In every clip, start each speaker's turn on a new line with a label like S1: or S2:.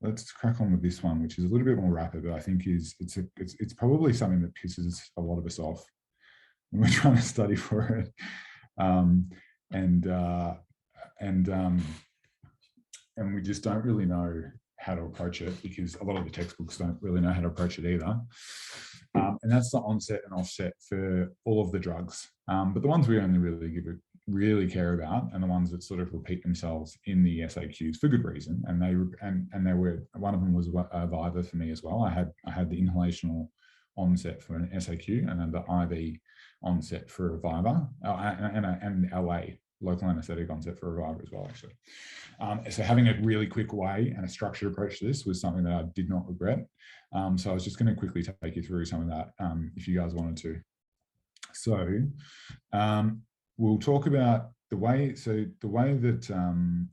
S1: let's crack on with this one, which is a little bit more rapid, but I think it's probably something that pisses a lot of us off when we're trying to study for it. And we just don't really know how to approach it, because a lot of the textbooks don't really know how to approach it either. And that's the onset and offset for all of the drugs. But the ones we only really care about, and the ones that sort of repeat themselves in the SAQs for good reason. And they were, one of them was viva for me as well. I had the inhalational onset for an SAQ, and then the IV onset for a viva, and LA, local anaesthetic onset for a viva as well, actually. So having a really quick way and a structured approach to this was something that I did not regret. So I was just going to quickly take you through some of that if you guys wanted to. So we'll talk about the way that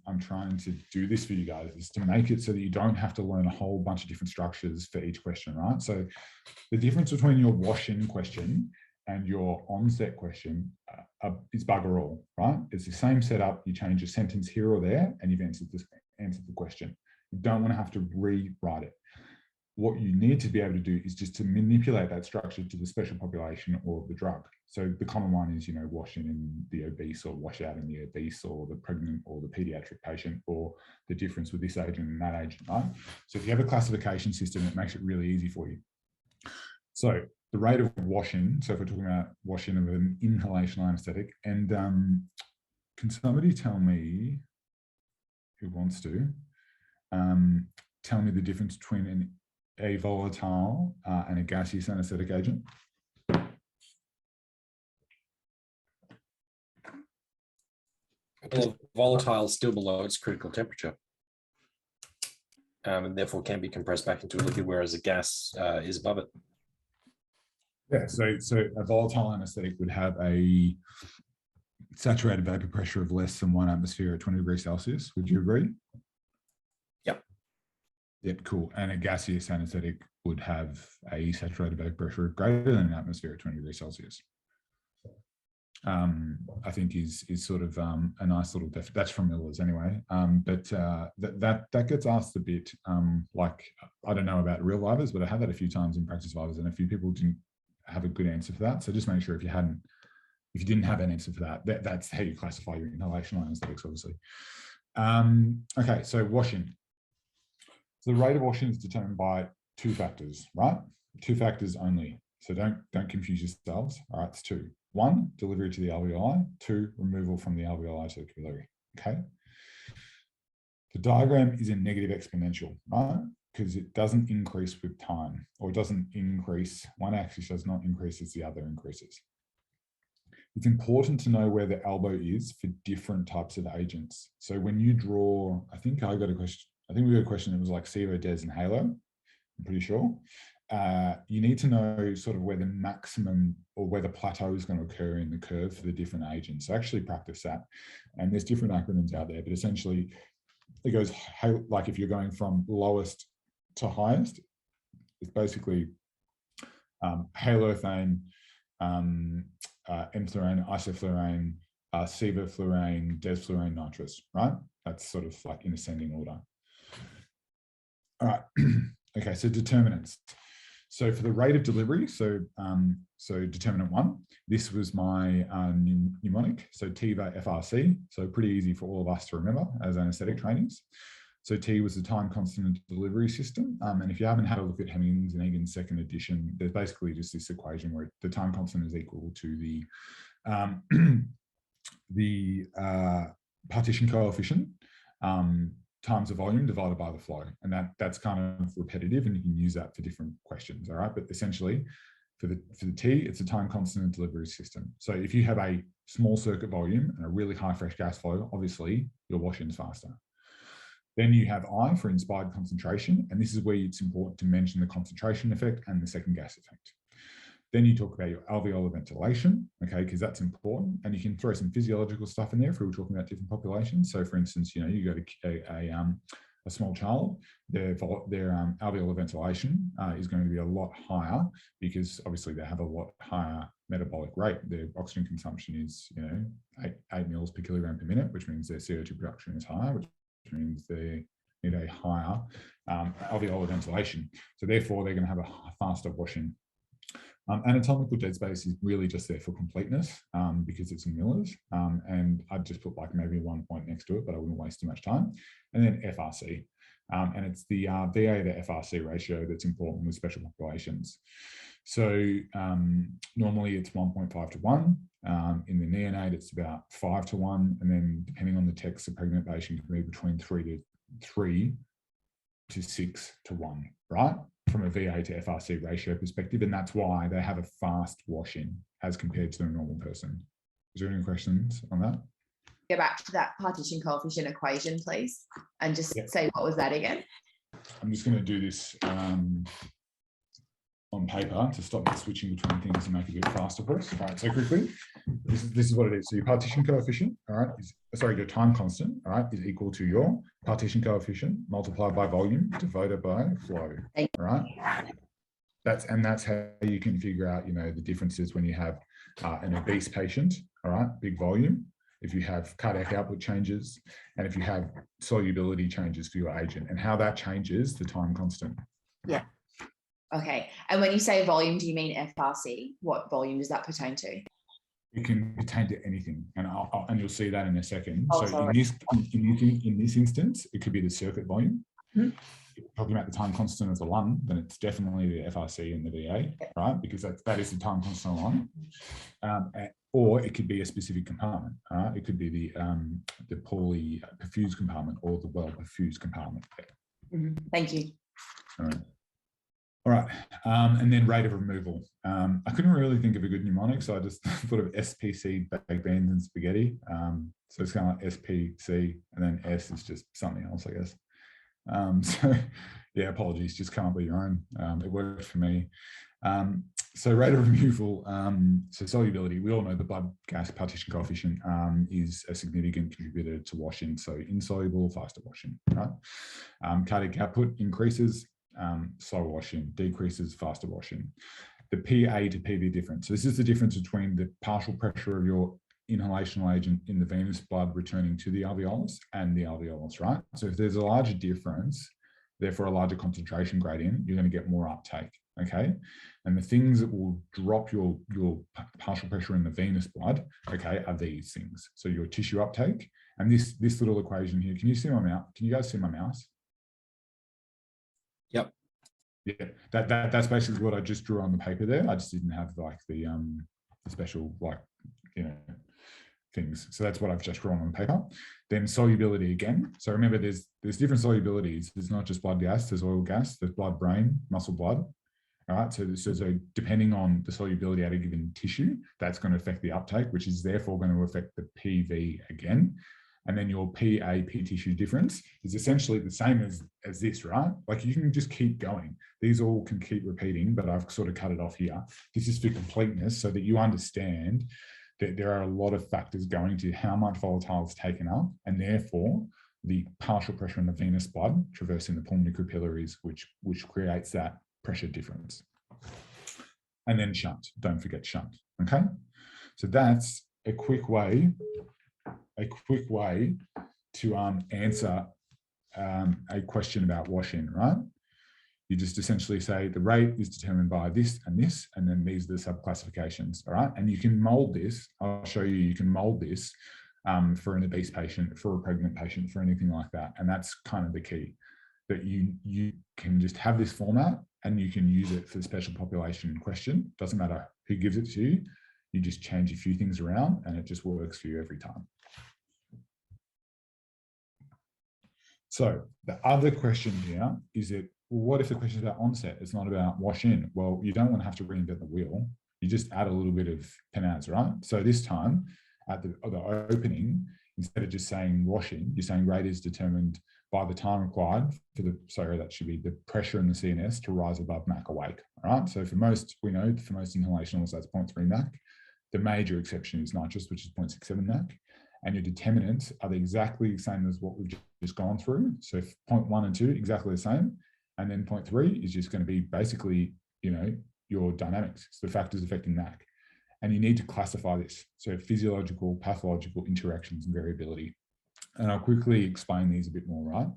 S1: I'm trying to do this for you guys is to make it so that you don't have to learn a whole bunch of different structures for each question, right? So the difference between your wash-in question and your onset question is bugger all, right? It's the same setup. You change a sentence here or there, and you've answered the question. You don't want to have to rewrite it. What you need to be able to do is just to manipulate that structure to the special population or the drug. So the common one is, wash in the obese, or wash out in the obese, or the pregnant, or the pediatric patient, or the difference with this agent and that agent, right? So if you have a classification system, it makes it really easy for you. So the rate of wash-in, so if we're talking about wash-in of an inhalational anaesthetic, and can somebody tell me, who wants to, tell me the difference between a volatile and a gaseous anaesthetic agent?
S2: Well, volatile is still below its critical temperature, and therefore can be compressed back into a liquid, whereas a gas is above it.
S1: Yeah, so a volatile anaesthetic would have a saturated vapor pressure of less than 1 atmosphere at 20 degrees Celsius. Would you agree?
S2: Yep.
S1: Yep, cool. And a gaseous anaesthetic would have a saturated vapor pressure greater than an atmosphere at 20 degrees Celsius. I think is sort of a nice little that's from Miller's anyway. But that gets asked a bit. Like, I don't know about real vivas, but I had that a few times in practice vivas, and a few people didn't have a good answer for that. So just make sure if you didn't have an answer for that, that's how you classify your inhalational anaesthetics, obviously. Okay, so washing. So the rate of washing is determined by 2 factors, right? 2 factors only. So don't confuse yourselves. All right, it's 2. 1, delivery to the alveoli. 2, removal from the alveoli to the capillary. Okay. The diagram is a negative exponential, right? Because it doesn't increase with time, or it doesn't increase. One axis does not increase as the other increases. It's important to know where the elbow is for different types of agents. So when you draw, I think we got a question that was like Sevo, Des, and Halo, I'm pretty sure. You need to know sort of where the maximum or where the plateau is going to occur in the curve for the different agents. So actually practice that. And there's different acronyms out there, but essentially it goes like if you're going from lowest to highest, it's basically halothane, M-fluorane, isoflurane, sevoflurane, desflurane, nitrous, right? That's sort of like in ascending order. All right. Okay, so determinants. So for the rate of delivery, so determinant 1, this was my mnemonic, so TIVA FRC, so pretty easy for all of us to remember as anaesthetic trainees. So T was the time constant of delivery system. And if you haven't had a look at Hemmings and Egan's 2nd edition, there's basically just this equation where the time constant is equal to the partition coefficient times the volume divided by the flow. And that's kind of repetitive, and you can use that for different questions, all right? But essentially, for the T, it's a time constant of delivery system. So if you have a small circuit volume and a really high fresh gas flow, obviously your wash-in's faster. Then you have I for inspired concentration, and this is where it's important to mention the concentration effect and the second gas effect. Then you talk about your alveolar ventilation, okay, because that's important, and you can throw some physiological stuff in there if we were talking about different populations. So for instance, you go to a small child, their alveolar ventilation is going to be a lot higher because obviously they have a lot higher metabolic rate. Their oxygen consumption is 8 mils per kilogram per minute, which means their CO2 production is higher, which means their need a higher alveolar ventilation. So therefore, they're going to have a faster washing. Anatomical dead space is really just there for completeness because it's in millers. And I'd just put like maybe 1 point next to it, but I wouldn't waste too much time. And then FRC. And it's the VA to FRC ratio that's important with special populations. So normally it's 1.5 to 1. In the neonate, it's about 5 to 1. And then depending on the text, the pregnant patient can be between 3 to 6 to 1, right? From a VA to FRC ratio perspective. And that's why they have a fast wash-in as compared to a normal person. Is there any questions on that?
S3: Go back to that partition coefficient equation, please, and just say what was that again?
S1: I'm just going to do this on paper to stop the switching between things and make it a bit faster for us. All right, so quickly, this is what it is. So your partition coefficient, all right, your time constant, all right, is equal to your partition coefficient multiplied by volume divided by flow, all right? That's how you can figure out, the differences when you have an obese patient, all right, big volume, if you have cardiac output changes, and if you have solubility changes for your agent, and how that changes the time constant.
S3: Yeah. Okay. And when you say volume, do you mean FRC? What volume does that pertain to?
S1: It can pertain to anything, and you'll see that in a second.
S3: Oh,
S1: so in this instance, it could be the circuit volume. Mm-hmm. If you're talking about the time constant of the lung, then it's definitely the FRC and the VA, right? Because that is the time constant of the lung. Or it could be a specific compartment. It could be the poorly perfused compartment or the well perfused compartment.
S3: Mm-hmm. Thank you.
S1: All right, and then rate of removal. I couldn't really think of a good mnemonic, so I just thought of SPC, baked beans and spaghetti. So it's kind of like SPC, and then S is just something else, I guess. So yeah, apologies, just come up with your own. It worked for me. So rate of removal, so solubility, we all know the blood gas partition coefficient is a significant contributor to washing. So insoluble, faster washing, right? Cardiac output increases, slower washing, decreases, faster washing. The PA to PV difference. So this is the difference between the partial pressure of your inhalational agent in the venous blood returning to the alveolus and the alveolus, right? So if there's a larger difference, therefore a larger concentration gradient, you're going to get more uptake, okay? And the things that will drop your partial pressure in the venous blood, okay, are these things. So your tissue uptake, and this little equation here, can you see my mouse? Can you guys see my mouse?
S2: Yep.
S1: Yeah, that's basically what I just drew on the paper there. I just didn't have like the special things. So that's what I've just drawn on paper. Then solubility again. So remember, there's different solubilities. There's not just blood gas. There's oil gas. There's blood brain, muscle blood. All right. So depending on the solubility at a given tissue, that's going to affect the uptake, which is therefore going to affect the PV again. And then your PA-P tissue difference is essentially the same as this, right? Like you can just keep going. These all can keep repeating, but I've sort of cut it off here. This is for completeness so that you understand that there are a lot of factors going to how much volatile is taken up, and therefore the partial pressure in the venous blood traversing the pulmonary capillaries, which creates that pressure difference. And then shunt, don't forget shunt, okay? So that's a quick way to answer a question about washing, right? You just essentially say the rate is determined by this, and then these are the sub-classifications, all right? And you can mold this. I'll show you can mold this for an obese patient, for a pregnant patient, for anything like that. And that's kind of the key, that you can just have this format and you can use it for the special population in question. Doesn't matter who gives it to you. You just change a few things around and it just works for you every time. So the other question here is that, well, what if the question is about onset? It's not about wash in. Well, you don't want to have to reinvent the wheel. You just add a little bit of penance, right? So this time at the opening, instead of just saying wash in, you're saying rate is determined by the time required for that should be the pressure in the CNS to rise above MAC awake, all right? So for most, we know for most inhalationals, that's 0.3 MAC. The major exception is nitrous, which is 0.67 MAC. And your determinants are exactly the same as what we've just gone through. So 0.1 and 2, exactly the same. And then 0.3 is just going to be basically, your dynamics, so the factors affecting MAC. And you need to classify this. So physiological, pathological interactions and variability. And I'll quickly explain these a bit more, right?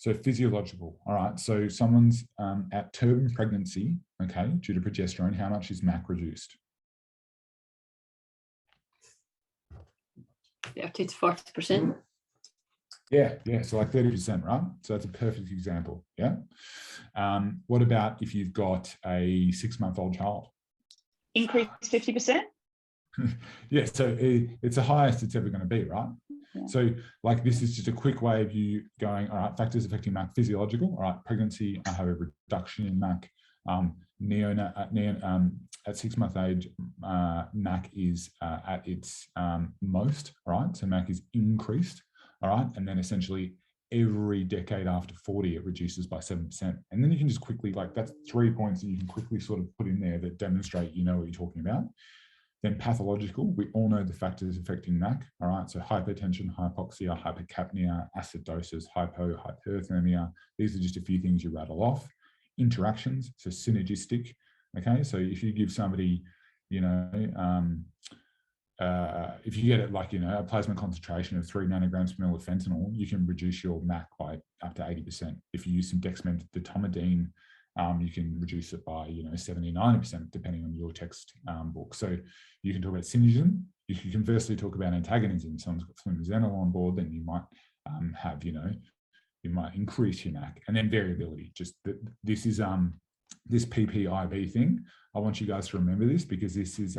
S1: So physiological, all right. So someone's at term pregnancy, okay, due to progesterone, how much is MAC reduced?
S4: Yeah, 2 to 40%.
S1: Yeah, so like 30%, right? So that's a perfect example, yeah? What about if you've got a 6-month-old child?
S4: Increase 50%.
S1: Yeah, so it's the highest it's ever going to be, right?
S4: Yeah.
S1: So like this is just a quick way of you going, all right, factors affecting MAC physiological, all right, pregnancy, I have a reduction in MAC. At 6 month age, MAC is at its most, right? So MAC is increased, all right? And then essentially every decade after 40, it reduces by 7%. And then you can just quickly, like that's 3 points that you can quickly sort of put in there that demonstrate you know what you're talking about. Then pathological, we all know the factors affecting MAC, all right? So hypertension, hypoxia, hypercapnia, acidosis, hypothermia. These are just a few things you rattle off. Interactions, so synergistic, okay? So if you give somebody, you know, if you get it like, you know, a plasma concentration of 3 nanograms per ml of fentanyl, you can reduce your MAC by up to 80%. If you use some dexmedetomidine, you can reduce it by, you know, 70, 90%, depending on your text book. So you can talk about synergism. You can conversely talk about antagonism. If someone's got flumazenil on board, then you might have, you know, you might increase your MAC. And then variability. Just this is this PPIV thing. I want you guys to remember this because this is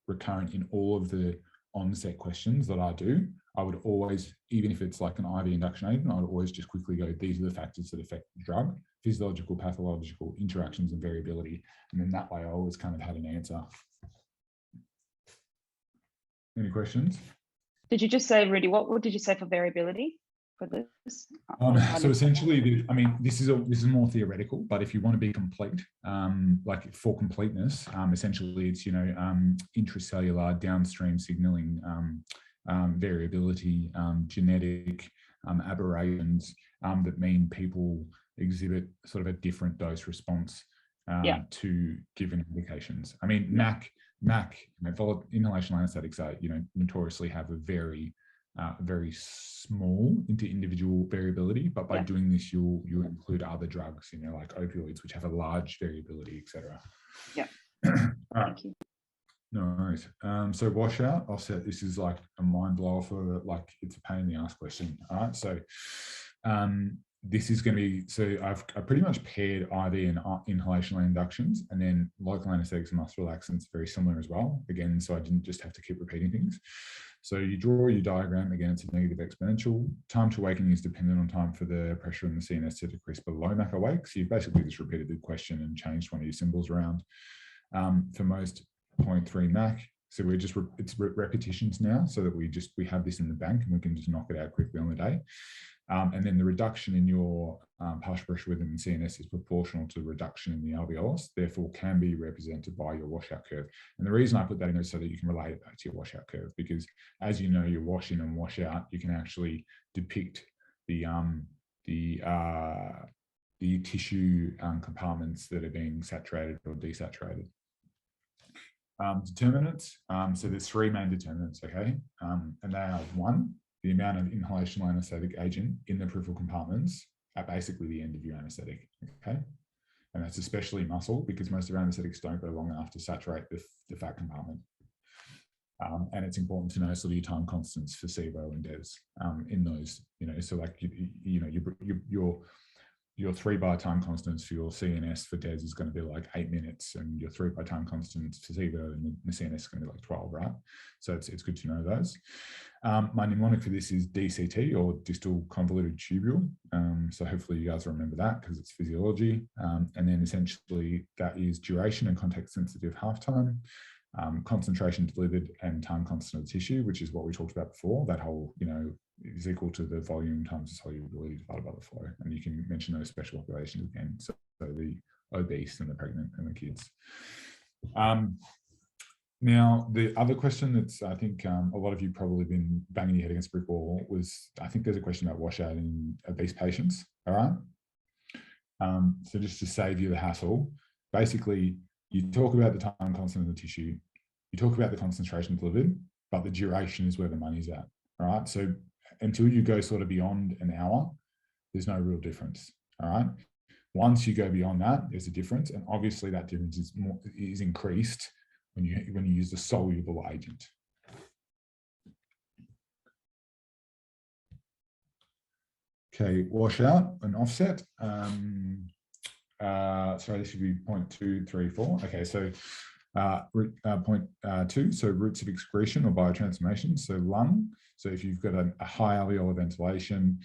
S1: recurrent in all of the onset questions that I do. I would always, even if it's like an IV induction agent, I would always just quickly go, these are the factors that affect the drug: physiological, pathological, interactions, and variability. And then that way I always kind of had an answer. Any questions?
S4: Did you just say, Rudi, what did you say for variability for this?
S1: So essentially, I mean, this is more theoretical, but if you want to be complete, like for completeness, essentially it's, you know, intracellular downstream signaling, variability, genetic aberrations that mean people exhibit sort of a different dose response to given indications. I mean, MAC, you know, inhalational anesthetics are, you know, notoriously have a very small individual variability, but by doing this, you'll include other drugs, you know, like opioids, which have a large variability, etc.
S4: Yeah.
S1: Thank you. No worries. So washout, offset, this is like a mind blower for, like, it's a pain in the ass question. All right. So this is going to be, so I pretty much paired IV and inhalational inductions, and then local anesthetics and muscle relaxants very similar as well. Again, so I didn't just have to keep repeating things. So you draw your diagram, again, it's a negative exponential. Time to awakening is dependent on time for the pressure in the CNS to decrease below MAC awake. So you basically just repeated the question and changed one of your symbols around. For most, 0.3 MAC. So we're just, it's repetitions now, so that we have this in the bank and we can just knock it out quickly on the day. And then the reduction in your partial pressure within the CNS is proportional to the reduction in the alveolus, therefore can be represented by your washout curve. And the reason I put that in is so that you can relate it back to your washout curve, because as you know, your wash in and wash out, you can actually depict the tissue compartments that are being saturated or desaturated. Determinants, so there's 3 main determinants, okay? And they are: 1, the amount of inhalational anesthetic agent in the peripheral compartments at basically the end of your anesthetic, okay? And that's especially muscle, because most of our anesthetics don't go long enough to saturate the fat compartment. And it's important to know sort of your time constants for SIBO and DES in those, you know, so like, your 3-bar time constants for your CNS for DES is going to be like 8 minutes, and your 3-bar time constants for SIBO and the CNS is going to be like 12, right? So it's good to know those. My mnemonic for this is DCT, or distal convoluted tubule. So hopefully you guys remember that because it's physiology. And then essentially that is duration and context sensitive half-time, concentration delivered, and time constant of tissue, which is what we talked about before. That whole, you know, is equal to the volume times the solubility divided by the flow. And you can mention those special populations again. So the obese and the pregnant and the kids. Now, the other question that's, I think a lot of you probably been banging your head against a brick wall was, I think there's a question about washout in obese patients, all right? So just to save you the hassle, basically, you talk about the time constant of the tissue, you talk about the concentration delivered, but the duration is where the money's at, all right? So until you go sort of beyond an hour, there's no real difference. All right. Once you go beyond that, there's a difference, and obviously that difference is increased when you use the soluble agent. Okay, washout and offset. Sorry, this should be 0.234. Okay, so point 2, so routes of excretion or biotransformation. So lung. So if you've got a high alveolar ventilation,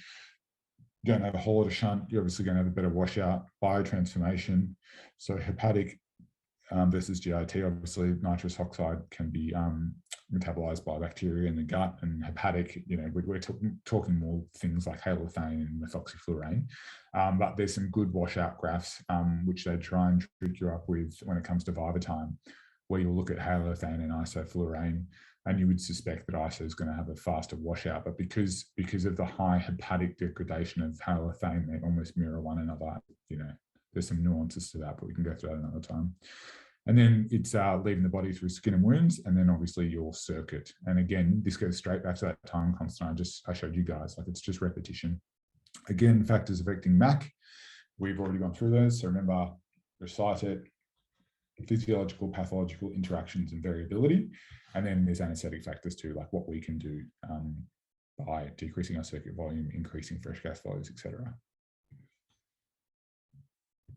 S1: you don't have a whole lot of shunt, you're obviously going to have a better washout. Biotransformation. So hepatic versus GIT, obviously nitrous oxide can be metabolized by bacteria in the gut, and hepatic, we're talking more things like halothane and methoxyfluorane, but there's some good washout graphs which they try and trick you up with when it comes to viva time, where you'll look at halothane and isofluorane, and you would suspect that iso is going to have a faster washout, but because of the high hepatic degradation of halothane, they almost mirror one another. There's some nuances to that, but we can go through that another time. And then it's leaving the body through skin and wounds, and then obviously your circuit. And again, this goes straight back to that time constant I showed you guys, like it's just repetition. Again, factors affecting MAC, we've already gone through those. So remember, recite it, physiological, pathological interactions and variability. And then there's anesthetic factors too, like what we can do by decreasing our circuit volume, increasing fresh gas flows, etc.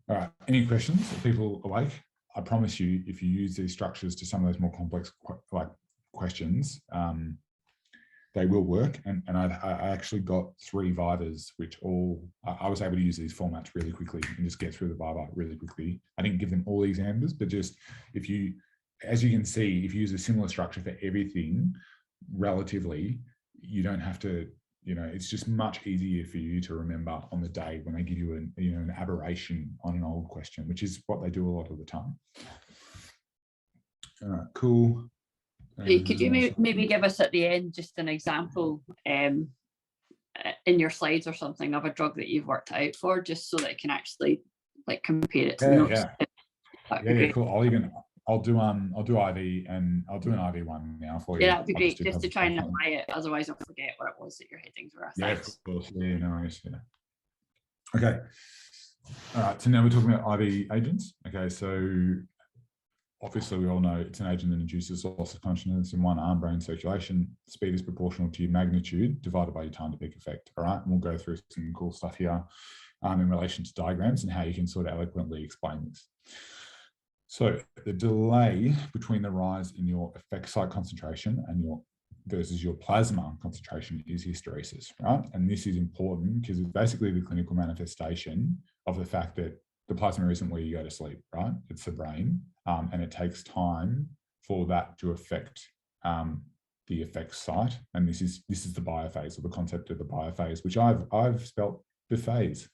S1: All right, any questions? Are people awake? I promise you, if you use these structures to some of those more complex questions, they will work. And I actually got 3 vivas, which I was able to use these formats really quickly and just get through the viva really quickly. I didn't give them all these examples, but just as you can see, if you use a similar structure for everything, relatively, you don't have to, it's just much easier for you to remember on the day when they give you an aberration on an old question, which is what they do a lot of the time. All right, cool.
S5: Could you maybe give us at the end just an example in your slides or something of a drug that you've worked out for, just so that it can actually compare it to the notes?
S1: Yeah, cool. I'll do IV, and I'll do an IV one now for you.
S5: Yeah, that'd be great, just to try and apply it. Otherwise, I'll forget what it was that your headings were.
S1: Yeah, of course. Yeah, no worries. Yeah. Okay. All right. So now we're talking about IV agents. Okay. So obviously, we all know it's an agent that induces loss of consciousness in one arm brain circulation. Speed is proportional to your magnitude divided by your time to peak effect. All right. And we'll go through some cool stuff here in relation to diagrams and how you can sort of eloquently explain this. So the delay between the rise in your effect site concentration and versus your plasma concentration is hysteresis, right? And this is important because it's basically the clinical manifestation of the fact that the plasma isn't where you go to sleep, right? It's the brain, and it takes time for that to affect the effect site. And this is the biophase, or the concept of the biophase, which I've spelt biphase,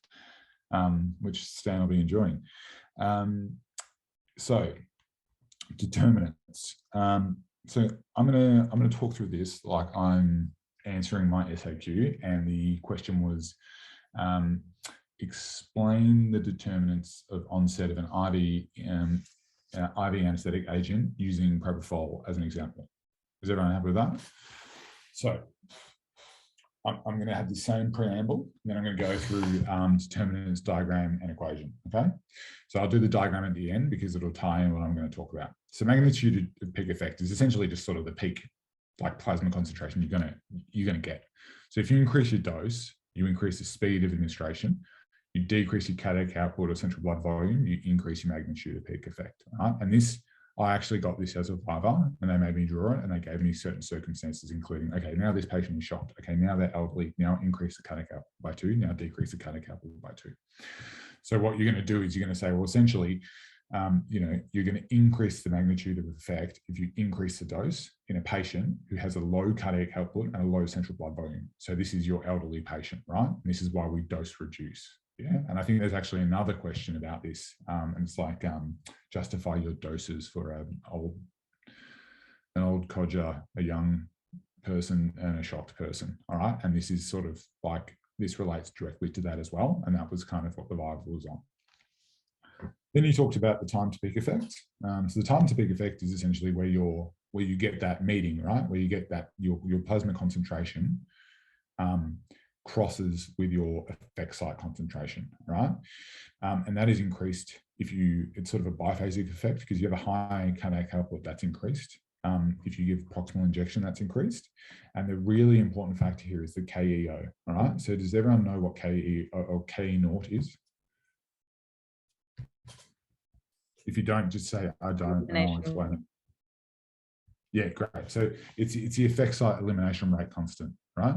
S1: which Stan will be enjoying. So determinants. So I'm gonna talk through this like I'm answering my SAQ, and the question was explain the determinants of onset of an IV anesthetic agent using propofol as an example. Is everyone happy with that? So I'm going to have the same preamble, and then I'm going to go through determinants, diagram, and equation. Okay, so I'll do the diagram at the end because it'll tie in what I'm going to talk about. So magnitude of peak effect is essentially just sort of the peak, like plasma concentration you're going to get. So if you increase your dose, you increase the speed of administration. You decrease your cardiac output or central blood volume. You increase your magnitude of peak effect. Right? And this, I actually got this as a viva, and they made me draw it, and they gave me certain circumstances, including, okay, now this patient is shocked. Okay, now they're elderly. Now increase the cardiac output by 2. Now decrease the cardiac output by 2. So what you're going to do is you're going to say, well, essentially, you're going to increase the magnitude of effect if you increase the dose in a patient who has a low cardiac output and a low central blood volume. So this is your elderly patient, right? And this is why we dose reduce. Yeah, and I think there's actually another question about this, and it's like justify your doses for an old codger, a young person, and a shocked person. All right, and this is sort of like, this relates directly to that as well, and that was kind of what the vibe was on. Then you talked about the time to peak effect. So the time to peak effect is essentially where you get that meeting, right? Where you get that your plasma concentration crosses with your effect site concentration, right? And that is increased if it's sort of a biphasic effect, because you have a high cardiac output, that's increased. If you give proximal injection, that's increased. And the really important factor here is the KEO, all right? So does everyone know what KE or KE naught is? If you don't, just say, I don't, and I'll explain it. Yeah, great. So it's the effect site elimination rate constant, right?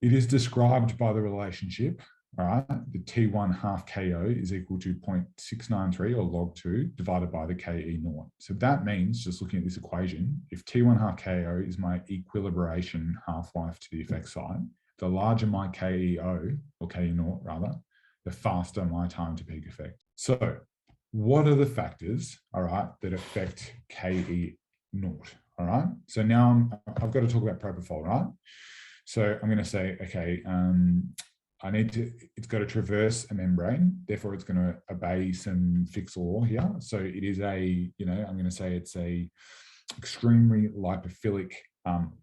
S1: It is described by the relationship, all right? The T1 half KO is equal to 0.693 or log 2 divided by the KE naught. So that means, just looking at this equation, if T1 half KO is my equilibration half-life to the effect site, the larger my KEO, or KE naught rather, the faster my time to peak effect. So what are the factors, all right, that affect KE naught, all right? So now I've got to talk about propofol, right? So I'm going to say, okay, it's got to traverse a membrane, therefore it's going to obey some fixed law here. So it is I'm going to say it's a extremely lipophilic,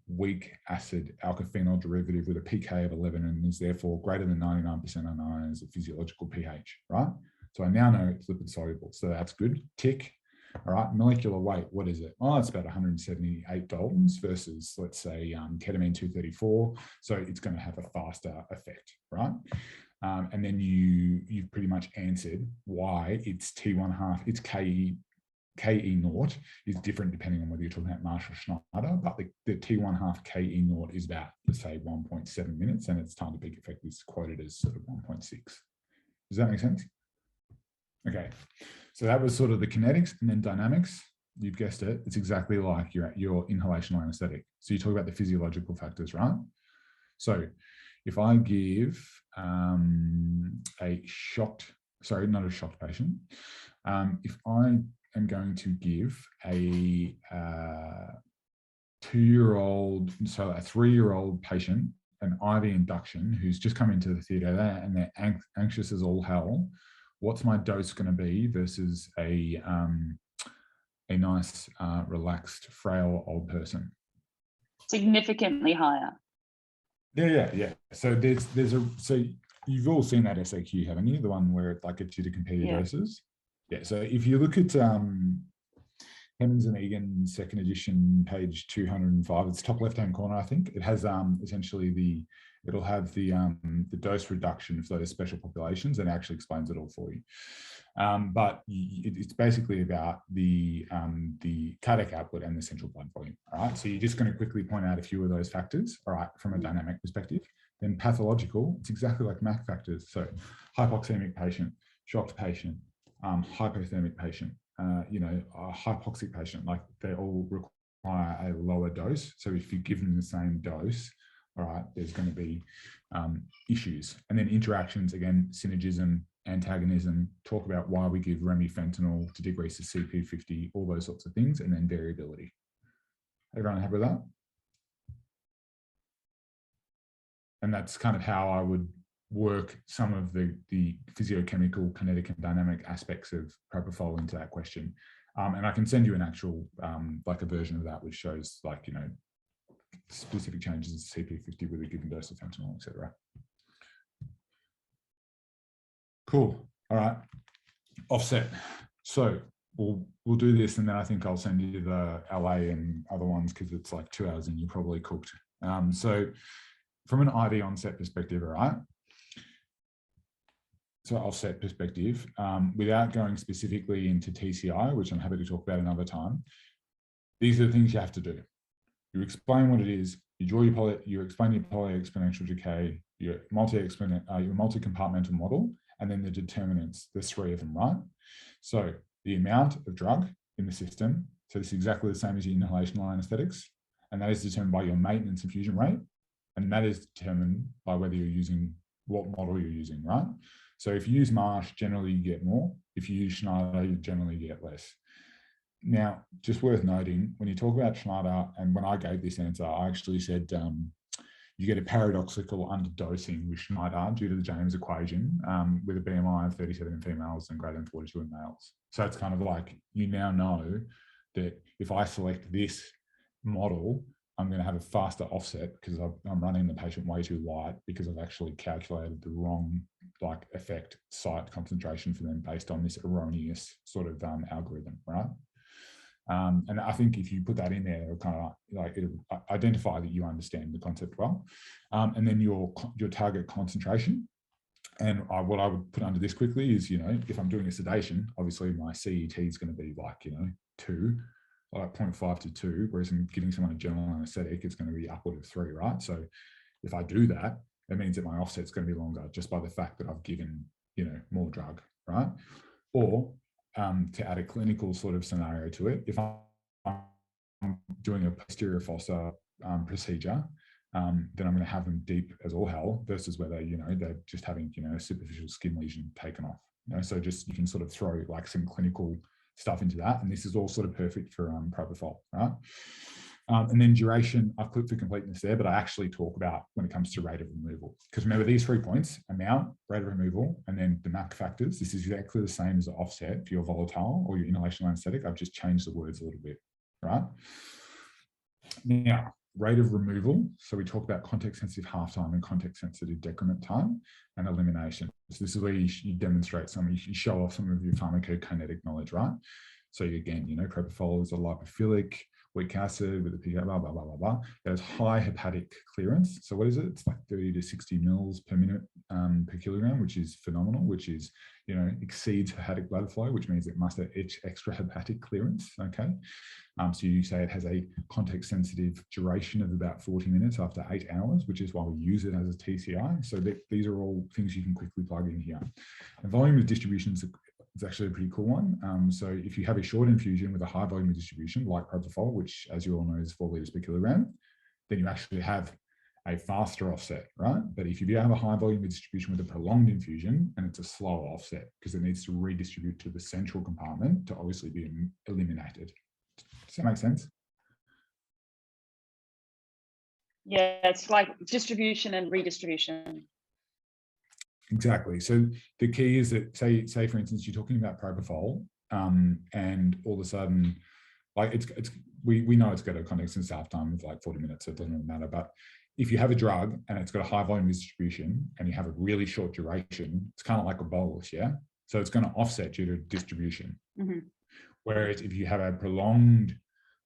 S1: weak acid alkaphenol derivative with a pK of 11 and is therefore greater than 99% unknown as a physiological pH, right? So I now know it's lipid soluble, so that's good. Tick. All right, molecular weight, what is it? Oh, it's about 178 Daltons versus, let's say, ketamine 234. So it's going to have a faster effect, right? And then you've pretty much answered why it's T1 half, it's KE naught is different depending on whether you're talking about Marsh or Schneider, but the T1 half KE naught is about, let's say, 1.7 minutes, and its time to peak effect is quoted as sort of 1.6. Does that make sense? Okay, so that was sort of the kinetics, and then dynamics. You've guessed it. It's exactly like your inhalational anesthetic. So you talk about the physiological factors, right? So if I give not a shocked patient, if I am going to give a 2-year-old, so a 3-year-old patient, an IV induction who's just come into the theatre there and they're anxious as all hell, what's my dose going to be versus a nice, relaxed, frail old person?
S4: Significantly higher.
S1: Yeah. So so you've all seen that SAQ, haven't you? The one where it like gets you to compare your doses. Yeah. So if you look at Hemmings and Egan second edition, page 205, it's top left-hand corner, I think. It has essentially it'll have the dose reduction for those special populations, and it actually explains it all for you. But it's basically about the cardiac output and the central blood volume. All right. So you're just going to quickly point out a few of those factors. All right, from a dynamic perspective. Then pathological, it's exactly like MAC factors. So hypoxemic patient, shocked patient, hypothermic patient, a hypoxic patient, like they all require a lower dose. So if you give them the same dose, all right, there's going to be issues. And then interactions, again, synergism, antagonism, talk about why we give remifentanil to decrease the CP50, all those sorts of things, and then variability. Everyone happy with that? And that's kind of how I would work some of the physiochemical, kinetic, and dynamic aspects of propofol into that question. And I can send you an actual, like a version of that, which shows like, specific changes in CP50 with a given dose of fentanyl, etc. Cool. All right. Offset. So we'll do this, and then I think I'll send you the LA and other ones because it's like 2 hours and you're probably cooked. So from an IV onset perspective, all right. So offset perspective, without going specifically into TCI, which I'm happy to talk about another time, these are the things you have to do. You explain what it is, you draw you explain your poly-exponential decay, your multi-compartmental model, and then the determinants, there's 3 of them, right? So the amount of drug in the system, so this is exactly the same as your inhalational anesthetics, and that is determined by your maintenance infusion rate, and that is determined by whether you're using, what model you're using, right? So if you use Marsh, generally you get more. If you use Schneider, you generally get less. Now, just worth noting, when you talk about Schneider, and when I gave this answer, I actually said you get a paradoxical underdosing with Schneider due to the James equation with a BMI of 37 in females and greater than 42 in males. So it's kind of like, you now know that if I select this model, I'm going to have a faster offset because I'm running the patient way too light because I've actually calculated the wrong effect site concentration for them based on this erroneous sort of algorithm, right? And I think if you put that in there, it'll kind of it'll identify that you understand the concept well. And then your target concentration. And what I would put under this quickly is, if I'm doing a sedation, obviously my CET is going to be 2, 0.5 to 2, whereas I'm giving someone a general anesthetic, it's going to be upward of 3, right? So if I do that, it means that my offset's going to be longer just by the fact that I've given, more drug, right? Or to add a clinical sort of scenario to it, if I'm doing a posterior fossa procedure, then I'm going to have them deep as all hell versus whether, they're just having, a superficial skin lesion taken off. So just you can sort of throw some clinical stuff into that. And this is all sort of perfect for propofol, right? And then duration, I've put for completeness there, but I actually talk about when it comes to rate of removal. Because remember these 3 points, amount, rate of removal, and then the MAC factors. This is exactly the same as the offset for your volatile or your inhalational anesthetic. I've just changed the words a little bit, right? Now, rate of removal. So we talk about context-sensitive half-time and context-sensitive decrement time and elimination. So this is where you demonstrate you show off some of your pharmacokinetic knowledge, right? So again, propofol is a lipophilic, weak acid with a pH, blah, blah, blah, blah, blah. There's high hepatic clearance. So what is it? It's 30 to 60 mils per minute per kilogram, which is phenomenal, which is, exceeds hepatic blood flow, which means it must have extra hepatic clearance, okay? So you say it has a context-sensitive duration of about 40 minutes after 8 hours, which is why we use it as a TCI. So these are all things you can quickly plug in here. And volume of distribution is actually a pretty cool one. So if you have a short infusion with a high volume of distribution, like propofol, which as you all know is 4 liters per kilogram, then you actually have a faster offset, right? But if you have a high volume of distribution with a prolonged infusion, and it's a slower offset because it needs to redistribute to the central compartment to obviously be eliminated. Does that make sense?
S4: Yeah, it's like distribution and redistribution.
S1: Exactly. So the key is that, say for instance, you're talking about propofol, and all of a sudden, we know it's got a context-sensitive half-time of 40 minutes, so it doesn't really matter. But if you have a drug and it's got a high volume distribution and you have a really short duration, it's kind of like a bolus, yeah? So it's going to offset due to distribution.
S4: Mm-hmm.
S1: Whereas if you have a prolonged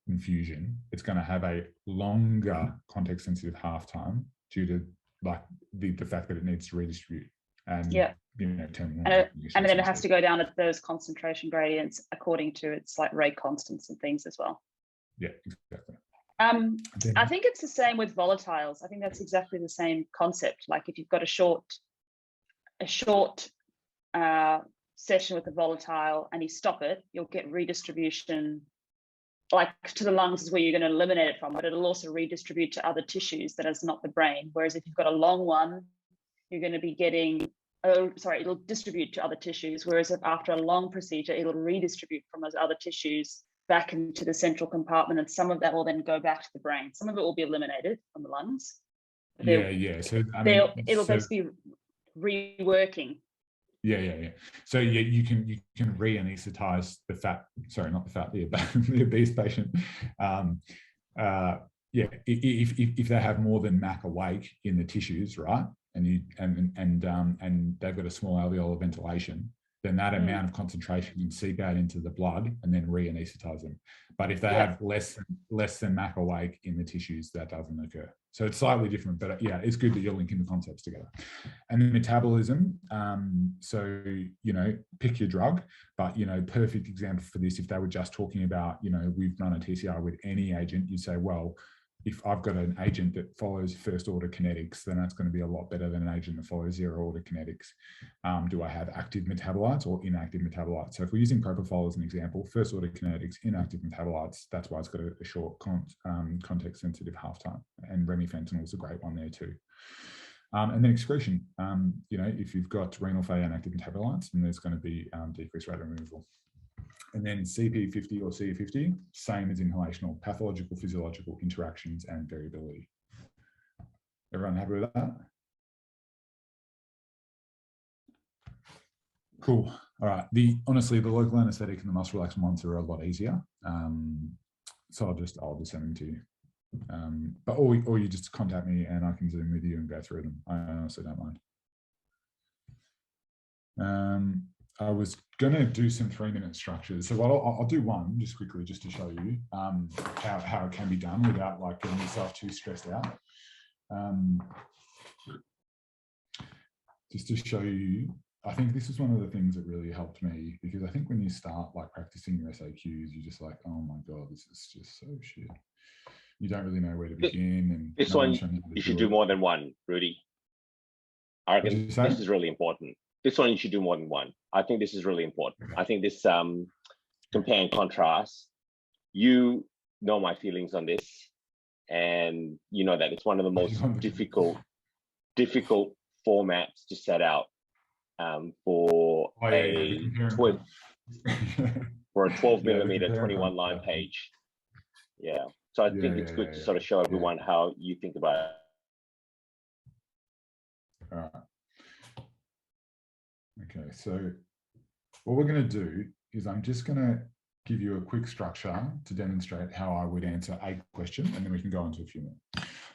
S1: infusion, it's going to have a longer context-sensitive half-time due to the fact that it needs to redistribute. And
S4: yeah, and then it has to go down at those concentration gradients according to its rate constants and things as well.
S1: Yeah, exactly.
S4: I think it's the same with volatiles. I think that's exactly the same concept. Like if you've got a short session with a volatile and you stop it, you'll get redistribution to the lungs is where you're going to eliminate it from, but it'll also redistribute to other tissues that is not the brain. Whereas if you've got a long one, you're going to be getting, it'll distribute to other tissues. Whereas if after a long procedure, it'll redistribute from those other tissues back into the central compartment, and some of that will then go back to the brain. Some of it will be eliminated from the lungs.
S1: Yeah. So
S4: it'll basically be reworking.
S1: Yeah. So you can re-anesthetize the fat. Sorry, not the fat. The obese patient. If they have more than MAC awake in the tissues, right, and they've got a small alveolar ventilation, then that amount of concentration can seep out into the blood and then re-anesthetize them. But if they have less than MAC awake in the tissues, that doesn't occur. So it's slightly different, but yeah, it's good that you're linking the concepts together. And then metabolism. So, pick your drug, but, perfect example for this, if they were just talking about, we've run a TCR with any agent, you'd say, well, if I've got an agent that follows first order kinetics, then that's going to be a lot better than an agent that follows zero order kinetics. Do I have active metabolites or inactive metabolites? So if we're using propofol as an example, first order kinetics, inactive metabolites, that's why it's got a short context sensitive half-time. And remifentanil is a great one there too. And then excretion, if you've got renal failure and active metabolites, then there's going to be decreased rate of removal. And then CP50 or C50, same as inhalational, pathological, physiological interactions and variability. Everyone happy with that? Cool. All right. Honestly, the local anesthetic and the muscle relaxant ones are a lot easier. So I'll just send them to you. But or you just contact me and I can Zoom with you and go through them. I honestly don't mind. I was going to do some 3-minute structures. So I'll do one just quickly, just to show you how it can be done without like getting yourself too stressed out. Just to show you, I think this is one of the things that really helped me, because I think when you start like practicing your SAQs, you're just like, oh my God, this is just so shit. You don't really know where to begin. And
S6: this one, you should do more than one, Rudy. I reckon this is really important. This one, you should do more than one. I think this is really important. I think this compare and contrast, you know my feelings on this, and you know that it's one of the most difficult formats to set out for a 12mm 21 line page. Yeah. So I think it's good to sort of show everyone how you think about it.
S1: All right. Okay, so what we're going to do is I'm just going to give you a quick structure to demonstrate how I would answer a question, and then we can go into a few more.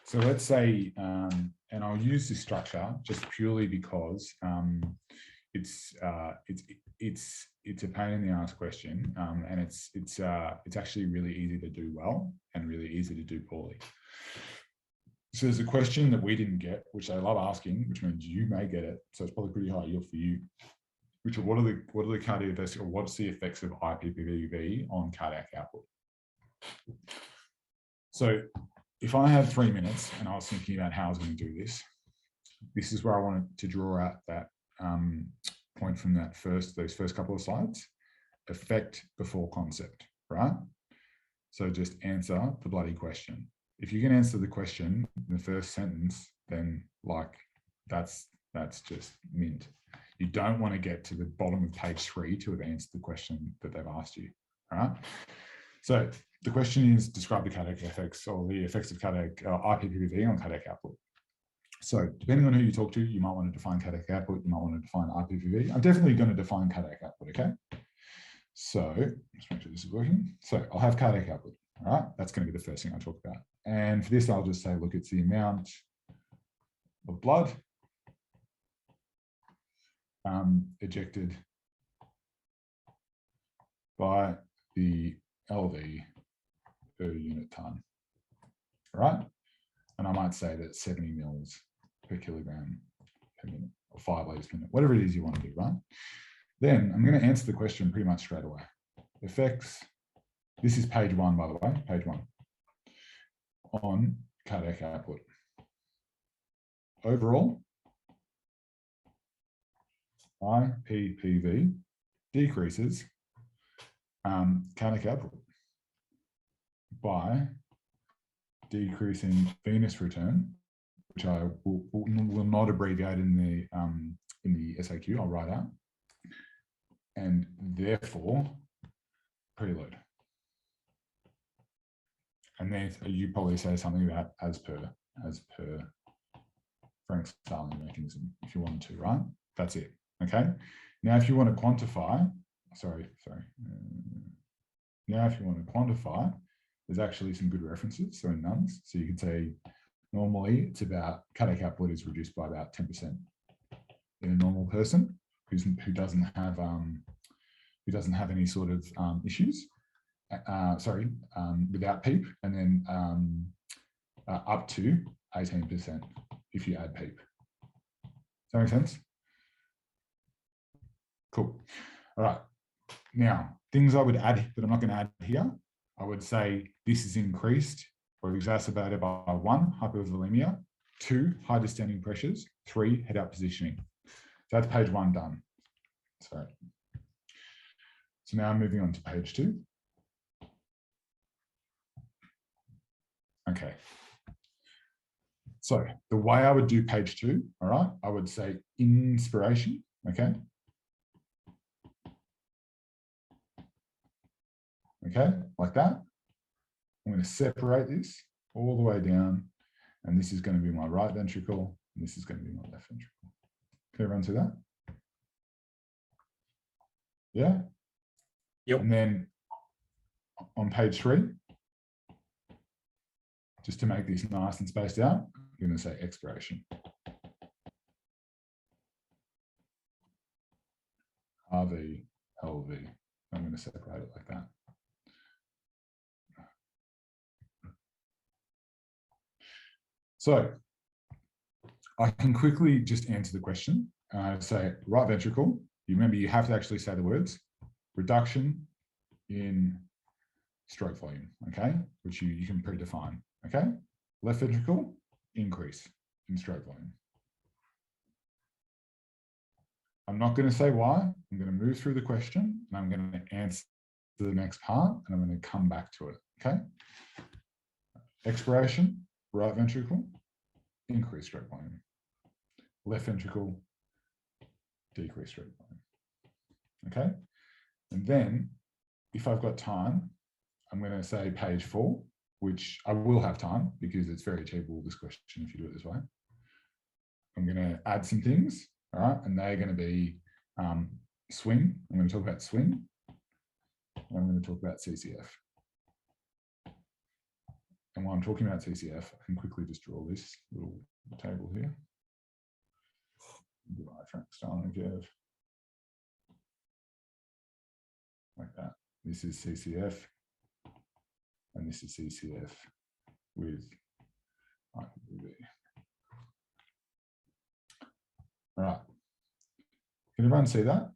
S1: So let's say, and I'll use this structure just purely because it's a pain in the ass question, and it's actually really easy to do well and really easy to do poorly. So there's a question that we didn't get, which I love asking, which means you may get it. So it's probably pretty high yield for you. Which are what are the cardiovascular, or what's the effects of IPPV on cardiac output? So if I had 3 minutes and I was thinking about how I was going to do this, this is where I wanted to draw out that point from those first couple of slides. Effect before concept, right? So just answer the bloody question. If you can answer the question in the first sentence, then like that's just mint. You don't want to get to the bottom of page 3 to have answered the question that they've asked you. All right. So the question is, describe the cardiac effects, or the effects of cardiac IPPV on cardiac output. So depending on who you talk to, you might want to define cardiac output. You might want to define IPPV. I'm definitely going to define cardiac output. Okay. So let's make sure this is working. So I'll have cardiac output. All right. That's going to be the first thing I talk about. And for this, I'll just say, look, it's the amount of blood ejected by the LV per unit ton, right? And I might say that 70 mils per kilogram per minute, or 5 liters per minute, whatever it is you want to do, right? Then I'm going to answer the question pretty much straight away. Effects, this is page 1, by the way, page 1, on cardiac output. Overall, IPPV decreases cardiac output by decreasing venous return, which I will not abbreviate in the SAQ. I'll write out, and therefore preload. And then you probably say something about as per Frank's Starling mechanism if you wanted to, right? That's it. Okay. Now, if you want to quantify, now, if you want to quantify, there's actually some good references. So in nuns, so you could say normally it's about cardiac output is reduced by about 10% in a normal person who doesn't have any sort of issues. Without PEEP, and then up to 18% if you add PEEP. Does that make sense? Cool. All right. Now, things I would add that I'm not going to add here, I would say this is increased or exacerbated by 1, hypovolemia, 2, high distending pressures, 3, head out positioning. So that's page 1 done. So now I'm moving on to page 2. Okay. So the way I would do page 2, all right, I would say inspiration, okay? Okay, like that. I'm going to separate this all the way down, and this is going to be my right ventricle, and this is going to be my left ventricle. Can everyone see that? Yeah?
S2: Yep.
S1: And then on page 3, just to make this nice and spaced out, I'm going to say expiration. RV, LV. I'm going to separate it like that. So I can quickly just answer the question. Say right ventricle. You remember you have to actually say the words reduction in stroke volume, okay, which you can predefine, okay. Left ventricle, increase in stroke volume. I'm not going to say why. I'm going to move through the question and I'm going to answer the next part and I'm going to come back to it, okay. Expiration, right ventricle, increase stroke volume. Left ventricle, decrease stroke volume, okay. And then if I've got time, I'm going to say page 4, which I will have time because it's very achievable, this question, if you do it this way. I'm going to add some things, all right, and they're going to be swing. I'm going to talk about swing. And I'm going to talk about CCF. And while I'm talking about CCF, I can quickly just draw this little table here. Styling curve. Like that. This is CCF. And this is CCF with IPPV. All right. Can everyone see that?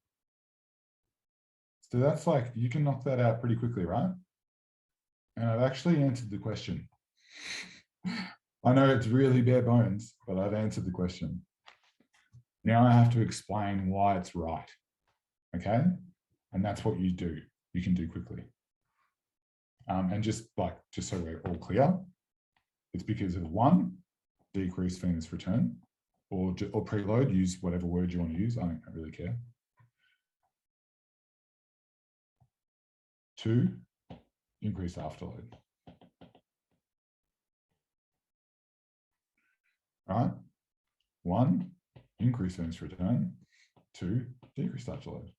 S1: So that's like, you can knock that out pretty quickly, right? And I've actually answered the question. I know it's really bare bones, but I've answered the question. Now I have to explain why it's right, okay? And that's what you do. You can do quickly. And just so we're all clear, it's because of 1, decreased venous return, or preload, use whatever word you want to use. I don't really care. 2, increased afterload. All right. 1, increased venous return. 2, decreased afterload.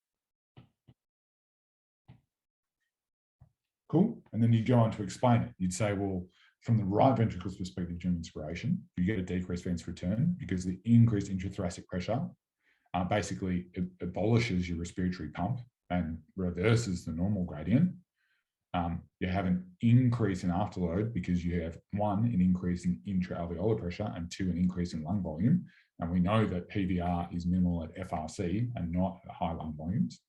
S1: Cool. And then you go on to explain it. You'd say, well, from the right ventricle's perspective during inspiration, you get a decreased venous return because the increased intrathoracic pressure basically abolishes your respiratory pump and reverses the normal gradient. You have an increase in afterload because you have 1, an increase in intra-alveolar pressure, and 2, an increase in lung volume. And we know that PVR is minimal at FRC and not at high lung volumes.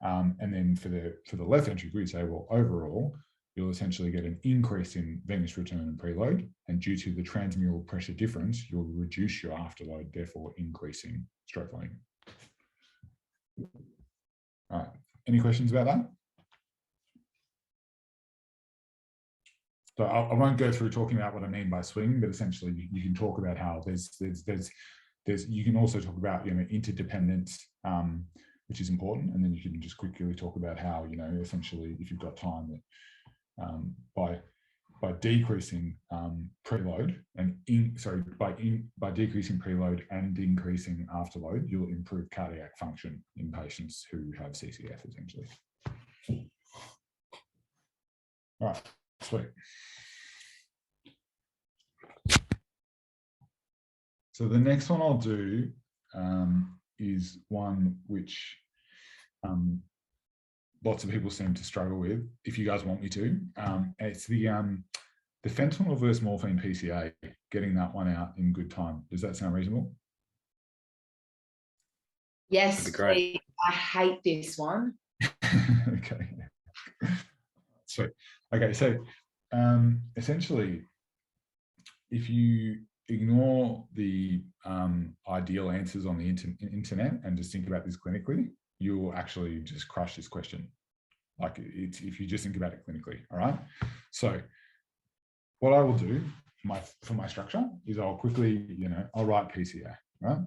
S1: And then for the left ventricle, you say, well, overall, you'll essentially get an increase in venous return and preload. And due to the transmural pressure difference, you'll reduce your afterload, therefore increasing stroke volume. All right. Any questions about that? So I won't go through talking about what I mean by swing, but essentially you can talk about how you can also talk about, interdependence, which is important. And then you can just quickly talk about how, essentially, if you've got time, that by decreasing preload and by decreasing preload and increasing afterload, you'll improve cardiac function in patients who have CCF, essentially. All right, sweet. So the next one I'll do is one which lots of people seem to struggle with, if you guys want me to. It's the fentanyl versus morphine PCA, getting that one out in good time. Does that sound reasonable?
S3: Yes, please. I hate this one.
S1: Okay. Sweet. Okay, so essentially, if you ignore the ideal answers on the internet and just think about this clinically, you will actually just crush this question. Like if you just think about it clinically, all right? So what I will do for my structure is I'll quickly, I'll write PCA, right?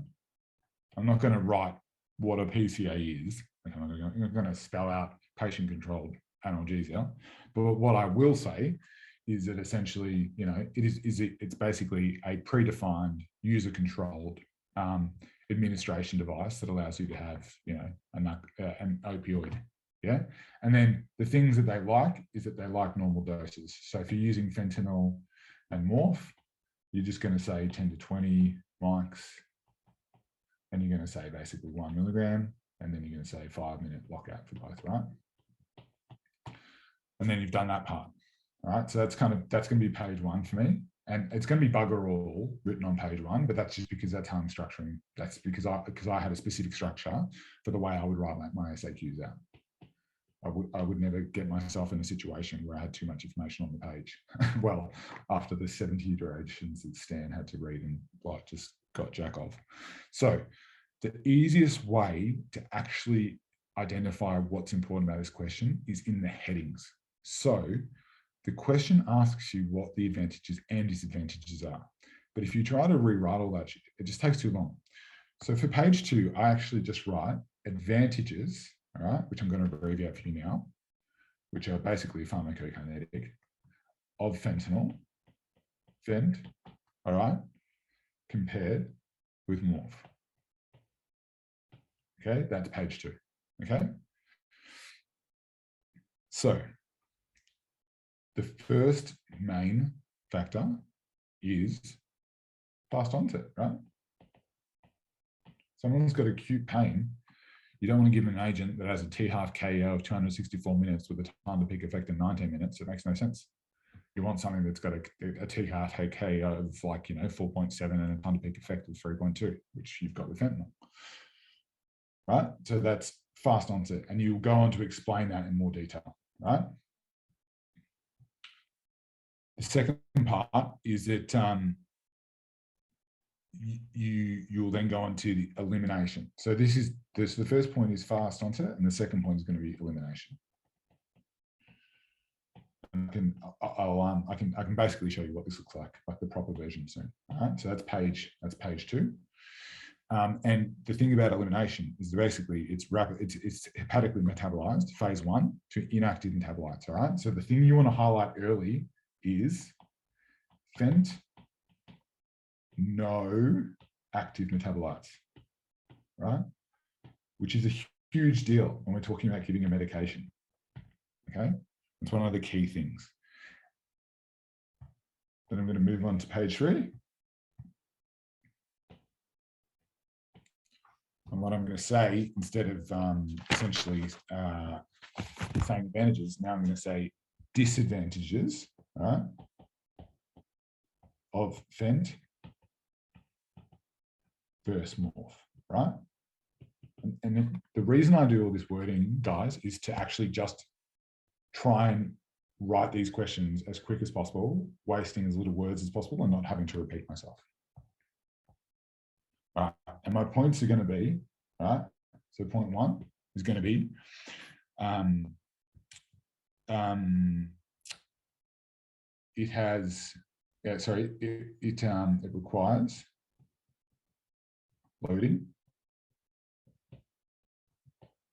S1: I'm not going to write what a PCA is. I'm not going to spell out patient-controlled analgesia. But what I will say is that essentially, it's basically a predefined, user-controlled administration device that allows you to have, an opioid. Yeah. And then the things that they like is that they like normal doses. So if you're using fentanyl, and morph, you're just going to say 10 to 20 mics, and you're going to say basically 1 milligram, and then you're going to say 5-minute lockout for both, right? And then you've done that part, all right? So that's going to be page 1 for me. And it's going to be bugger all written on page 1, but that's just because that's how I'm structuring. That's because I had a specific structure for the way I would write my SAQs out. I would never get myself in a situation where I had too much information on the page. Well, after the 70 iterations that Stan had to read and like just got jack off. So the easiest way to actually identify what's important about this question is in the headings. So the question asks you what the advantages and disadvantages are. But if you try to rewrite all that, it just takes too long. So for page 2, I actually just write advantages, all right, which I'm going to abbreviate for you now, which are basically pharmacokinetic, of fentanyl, fent, all right, compared with morph. Okay, that's page 2, okay? So the first main factor is fast onset, right? Someone's got acute pain. You don't want to give them an agent that has a T-half KO of 264 minutes with a time to peak effect in 19 minutes. It makes no sense. You want something that's got a T-half KO of like, 4.7 and a time to peak effect of 3.2, which you've got with fentanyl, right? So that's fast onset, and you'll go on to explain that in more detail, right? The second part is that you'll then go on to the elimination. So the first point is fast onset, and the second point is going to be elimination. And I can basically show you what this looks like the proper version soon. All right, so that's page 2. And the thing about elimination is basically it's hepatically metabolized, phase 1, to inactive metabolites. All right, so the thing you want to highlight early is fent, no active metabolites, right? Which is a huge deal when we're talking about giving a medication, okay? It's one of the key things. Then I'm going to move on to page 3. And what I'm going to say, instead of essentially saying advantages, now I'm going to say disadvantages, right, of fent versus morph, right? And the reason I do all this wording, guys, is to actually just try and write these questions as quick as possible, wasting as little words as possible and not having to repeat myself. Right. And my points are going to be, right, so point 1 is going to be it requires loading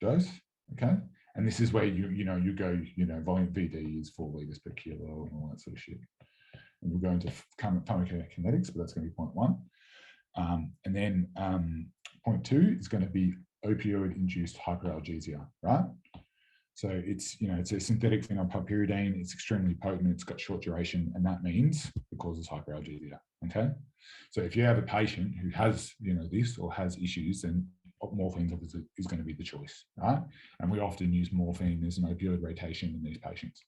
S1: dose, okay? And this is where you go, volume VD is 4 liters per kilo and all that sort of shit. And we'll go into pharmacokinetics, but that's going to be point 1. And then point 2 is going to be opioid-induced hyperalgesia, right? So it's a synthetic phenylpiperidine. It's extremely potent. It's got short duration, and that means it causes hyperalgesia. Okay. So if you have a patient who has this or has issues, then morphine obviously is going to be the choice, right? And we often use morphine as an opioid rotation in these patients.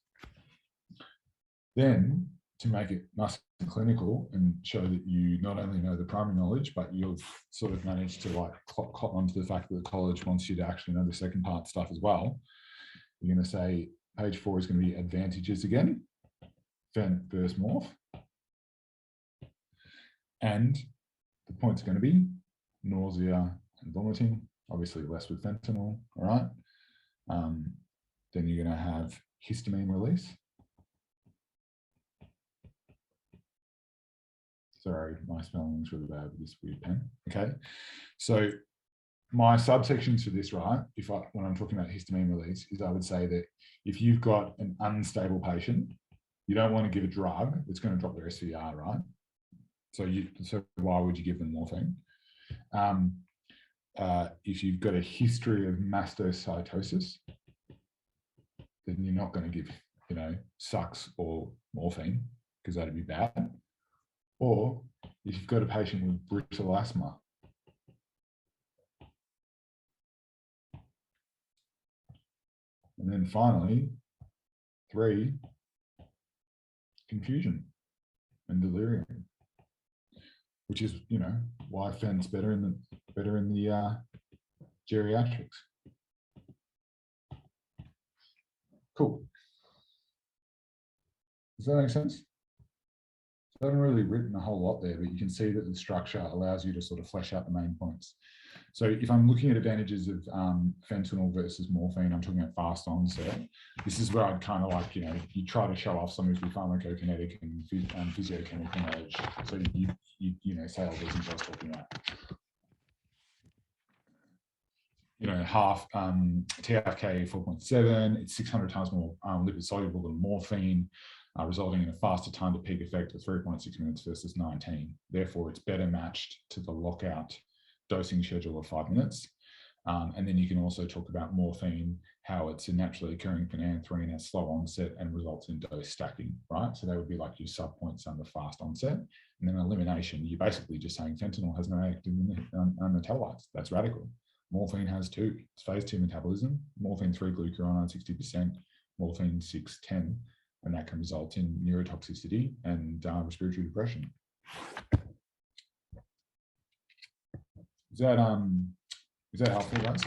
S1: Then, to make it nice and clinical and show that you not only know the primary knowledge, but you've sort of managed to like cotton onto the fact that the college wants you to actually know the second part stuff as well. You're going to say page 4 is going to be advantages again, fent versus morph. And the point's going to be nausea and vomiting, obviously less with fentanyl, all right? Then you're going to have histamine release. Sorry, my spelling is really bad with this weird pen. Okay, so my subsections for this, right, when I'm talking about histamine release, is I would say that if you've got an unstable patient, you don't want to give a drug that's going to drop their SVR, right? So why would you give them morphine? If you've got a history of mastocytosis, then you're not going to give, Sux or morphine. because that'd be bad. Or if you've got a patient with brittle asthma. And then finally, 3, confusion and delirium, which is, you know, why fent's better in the geriatrics. Cool. Does that make sense? I haven't really written a whole lot there, but you can see that the structure allows you to sort of flesh out the main points. So if I'm looking at advantages of fentanyl versus morphine, I'm talking about fast onset. This is where I'd kind of like, you know, you try to show off some of the pharmacokinetic and physiochemical knowledge. So you know, say all these things I was talking about. You know, half TFK 4.7, it's 600 times more lipid soluble than morphine, resulting in a faster time to peak effect of 3.6 minutes versus 19. Therefore, it's better matched to the lockout dosing schedule of 5 minutes. And then you can also talk about morphine, how it's a naturally occurring phenanthrene, has slow onset and results in dose stacking, right? So that would be like your subpoints under fast onset. And then elimination, you're basically just saying fentanyl has no active metabolites. That's radical. Morphine has 2. It's phase 2 metabolism. Morphine 3 glucuronide 60%, morphine 6 10, and that can result in neurotoxicity and respiratory depression. Is that helpful, guys?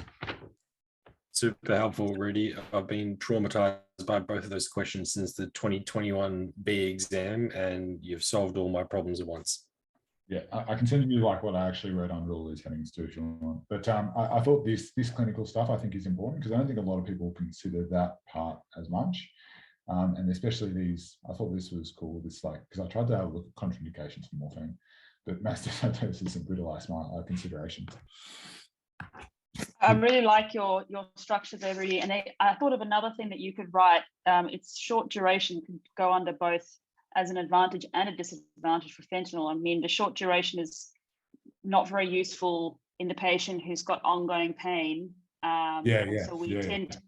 S2: Super helpful, Rudi. I've been traumatized by both of those questions since the 2021 B exam, and you've solved all my problems at once.
S1: Yeah, I can send you like what I actually wrote under all these headings too if you want. But I thought this clinical stuff I think is important because I don't think a lot of people consider that part as much. And especially these, I thought this was cool. This like, because I tried to have a look at contraindications for morphine, but mastocytosis and brittle asthma are considerations.
S4: I really like your structure there, Rudi. And I thought of another thing that you could write. It's short duration, can go under both as an advantage and a disadvantage for fentanyl. I mean, the short duration is not very useful in the patient who's got ongoing pain. So we tend to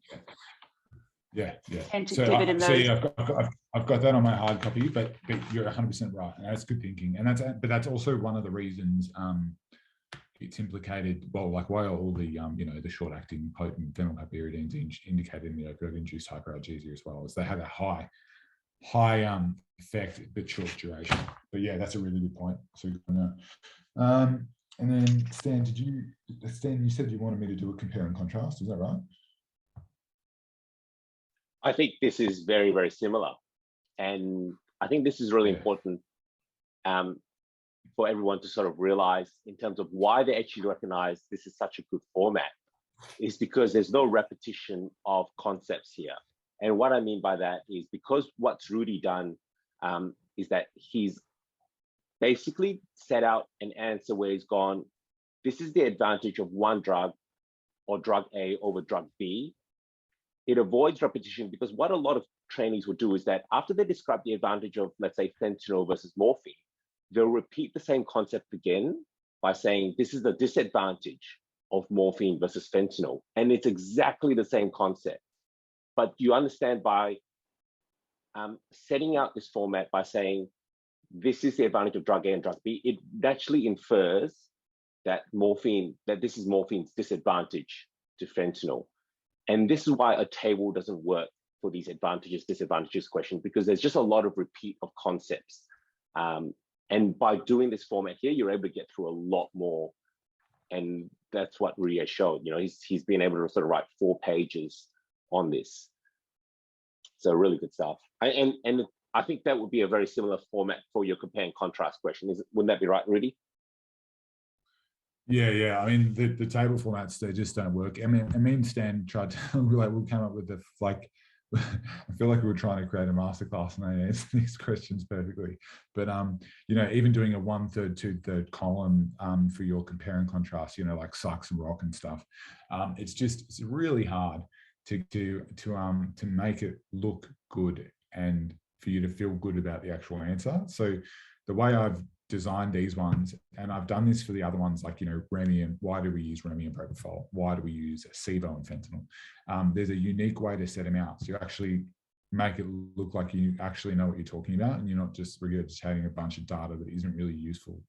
S4: give it in those.
S1: I've got that on my hard copy, but you're 100% right, and that's good thinking. And that's also one of the reasons it's implicated. Well, like why all the you know, the short-acting potent phenylpiperidines indicated in the opioid-induced hyperalgesia as well, as they have a high effect but short duration. But yeah, that's a really good point. So and then Stan, you said you wanted me to do a compare and contrast, is that right?
S6: I think this is very, very similar. And I think this is really important for everyone to sort of realize in terms of why they actually recognize this is such a good format, is because there's no repetition of concepts here. And what I mean by that is because what's Rudi done is that he's basically set out an answer where he's gone, this is the advantage of one drug or drug A over drug B. It avoids repetition because what a lot of trainees will do is that after they describe the advantage of, let's say, fentanyl versus morphine, they'll repeat the same concept again by saying, this is the disadvantage of morphine versus fentanyl. And it's exactly the same concept. But you understand by setting out this format by saying, this is the advantage of drug A and drug B, it naturally infers that this is morphine's disadvantage to fentanyl. And this is why a table doesn't work for these advantages, disadvantages questions, because there's just a lot of repeat of concepts. And by doing this format here, you're able to get through a lot more. And that's what Rudi has showed. You know, he's been able to sort of write 4 pages on this. So really good stuff. And I think that would be a very similar format for your compare and contrast question. Wouldn't that be right, Rudi?
S1: Yeah. I mean, the table formats, they just don't work. I mean, Stan tried to, we'll come up with the, like, I feel like we were trying to create a masterclass and they answer these questions perfectly. But, you know, even doing a 1/3, 2/3 column for your compare and contrast, you know, like Sykes and Rock and stuff, it's really hard to make it look good and for you to feel good about the actual answer. So the way I've designed these ones, and I've done this for the other ones, like, you know, Remy, and why do we use Remy and propofol? Why do we use SIVO and fentanyl? There's a unique way to set them out. So you actually make it look like you actually know what you're talking about and you're not just regurgitating a bunch of data that isn't really useful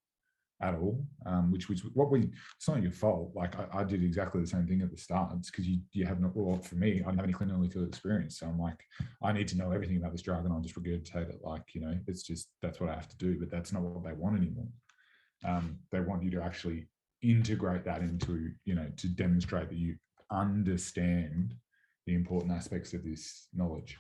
S1: at all, which was what it's not your fault. Like I did exactly the same thing at the start. It's because you have not, well, for me, I don't have any clinical field experience. So I'm like, I need to know everything about this drug and I'll just regurgitate it. Like, you know, it's just, that's what I have to do, but that's not what they want anymore. They want you to actually integrate that into, you know, to demonstrate that you understand the important aspects of this knowledge.